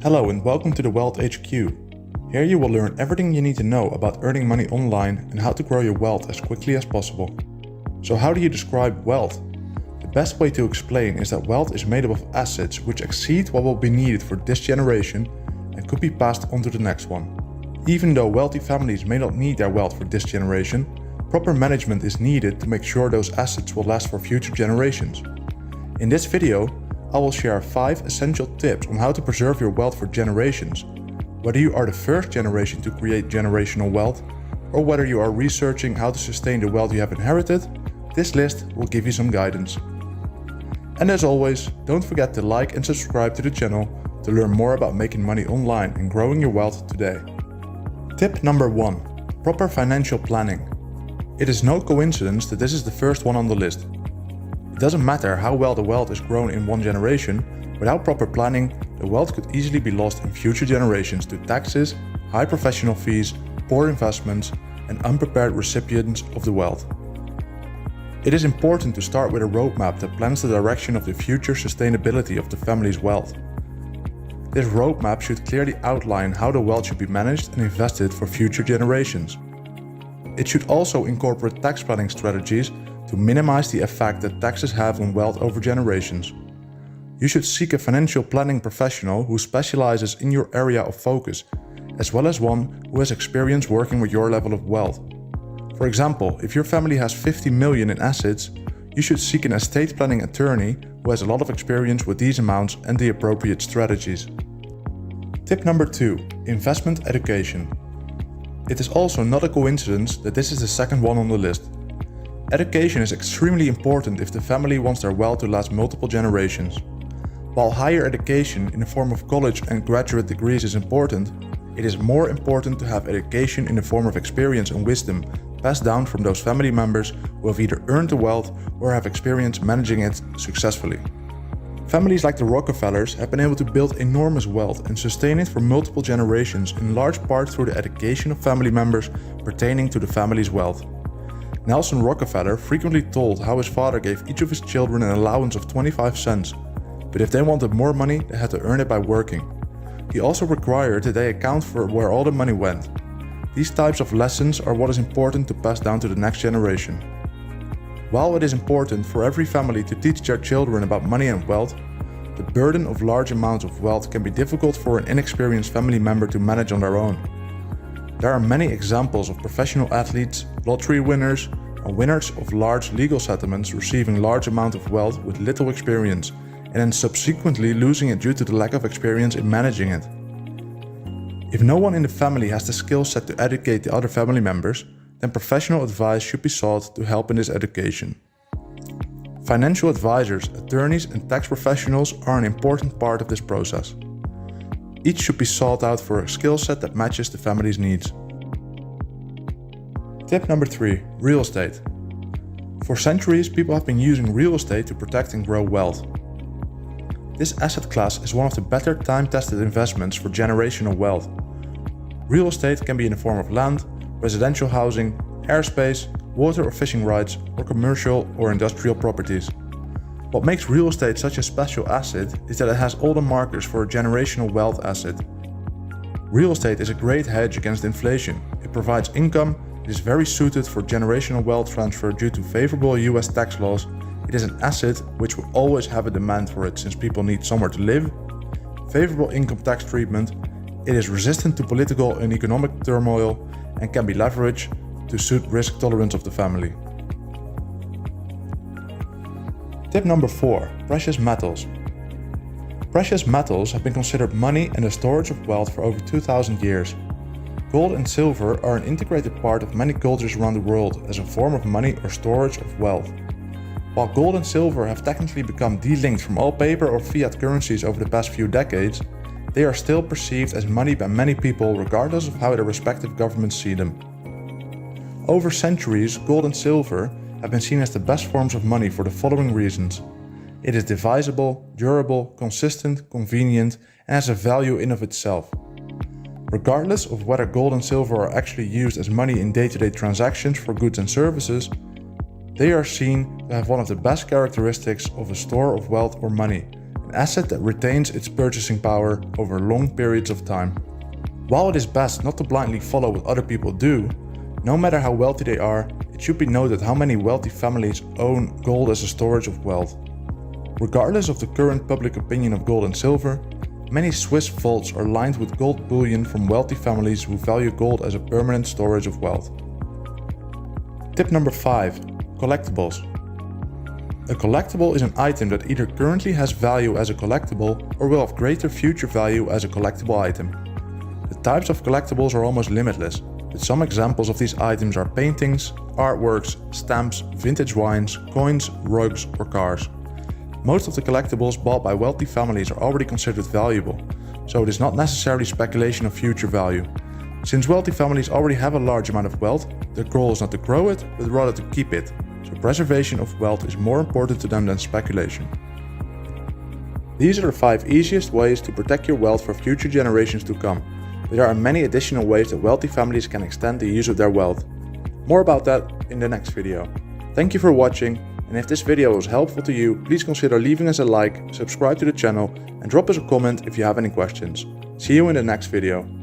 Hello and welcome to the Wealth HQ. Here you will learn everything you need to know about earning money online and how to grow your wealth as quickly as possible. So how do you describe wealth? The best way to explain is that wealth is made up of assets which exceed what will be needed for this generation and could be passed on to the next one. Even though wealthy families may not need their wealth for this generation, proper management is needed to make sure those assets will last for future generations. In this video, I will share 5 essential tips on how to preserve your wealth for generations. Whether you are the first generation to create generational wealth, or whether you are researching how to sustain the wealth you have inherited, this list will give you some guidance. And as always, don't forget to like and subscribe to the channel to learn more about making money online and growing your wealth today. Tip number 1. Proper financial planning. It is no coincidence that this is the first one on the list. It doesn't matter how well the wealth is grown in one generation, without proper planning, the wealth could easily be lost in future generations to taxes, high professional fees, poor investments, and unprepared recipients of the wealth. It is important to start with a roadmap that plans the direction of the future sustainability of the family's wealth. This roadmap should clearly outline how the wealth should be managed and invested for future generations. It should also incorporate tax planning strategies to minimize the effect that taxes have on wealth over generations. You should seek a financial planning professional who specializes in your area of focus, as well as one who has experience working with your level of wealth. For example, if your family has 50 million in assets, you should seek an estate planning attorney who has a lot of experience with these amounts and the appropriate strategies. Tip number 2. Investment education. It is also not a coincidence that this is the second one on the list. Education is extremely important if the family wants their wealth to last multiple generations. While higher education in the form of college and graduate degrees is important, it is more important to have education in the form of experience and wisdom passed down from those family members who have either earned the wealth or have experience managing it successfully. Families like the Rockefellers have been able to build enormous wealth and sustain it for multiple generations in large part through the education of family members pertaining to the family's wealth. Nelson Rockefeller frequently told how his father gave each of his children an allowance of 25 cents, but if they wanted more money, they had to earn it by working. He also required that they account for where all the money went. These types of lessons are what is important to pass down to the next generation. While it is important for every family to teach their children about money and wealth, the burden of large amounts of wealth can be difficult for an inexperienced family member to manage on their own. There are many examples of professional athletes, lottery winners, and winners of large legal settlements receiving large amounts of wealth with little experience and then subsequently losing it due to the lack of experience in managing it. If no one in the family has the skill set to educate the other family members, then professional advice should be sought to help in this education. Financial advisors, attorneys, and tax professionals are an important part of this process. Each should be sought out for a skill set that matches the family's needs. Tip number 3. Real estate. For centuries, people have been using real estate to protect and grow wealth. This asset class is one of the better time-tested investments for generational wealth. Real estate can be in the form of land, residential housing, airspace, water or fishing rights, or commercial or industrial properties. What makes real estate such a special asset is that it has all the markers for a generational wealth asset. Real estate is a great hedge against inflation. It provides income, it is very suited for generational wealth transfer due to favorable US tax laws, it is an asset which will always have a demand for it since people need somewhere to live, favorable income tax treatment, it is resistant to political and economic turmoil, and can be leveraged to suit risk tolerance of the family. Tip number 4. Precious metals. Precious metals have been considered money and the storage of wealth for over 2,000 years. Gold and silver are an integrated part of many cultures around the world as a form of money or storage of wealth. While gold and silver have technically become delinked from all paper or fiat currencies over the past few decades, they are still perceived as money by many people regardless of how their respective governments see them. Over centuries, gold and silver have been seen as the best forms of money for the following reasons. It is divisible, durable, consistent, convenient, and has a value in of itself. Regardless of whether gold and silver are actually used as money in day-to-day transactions for goods and services, they are seen to have one of the best characteristics of a store of wealth or money, an asset that retains its purchasing power over long periods of time. While it is best not to blindly follow what other people do, no matter how wealthy they are, it should be noted how many wealthy families own gold as a storage of wealth. Regardless of the current public opinion of gold and silver, many Swiss vaults are lined with gold bullion from wealthy families who value gold as a permanent storage of wealth. Tip number 5. Collectibles. A collectible is an item that either currently has value as a collectible or will have greater future value as a collectible item. The types of collectibles are almost limitless, but some examples of these items are paintings, artworks, stamps, vintage wines, coins, rugs, or cars. Most of the collectibles bought by wealthy families are already considered valuable, so it is not necessarily speculation of future value. Since wealthy families already have a large amount of wealth, their goal is not to grow it, but rather to keep it, so preservation of wealth is more important to them than speculation. These are the 5 easiest ways to protect your wealth for future generations to come, but there are many additional ways that wealthy families can extend the use of their wealth. More about that in the next video. Thank you for watching, and if this video was helpful to you, please consider leaving us a like, subscribe to the channel, and drop us a comment if you have any questions. See you in the next video.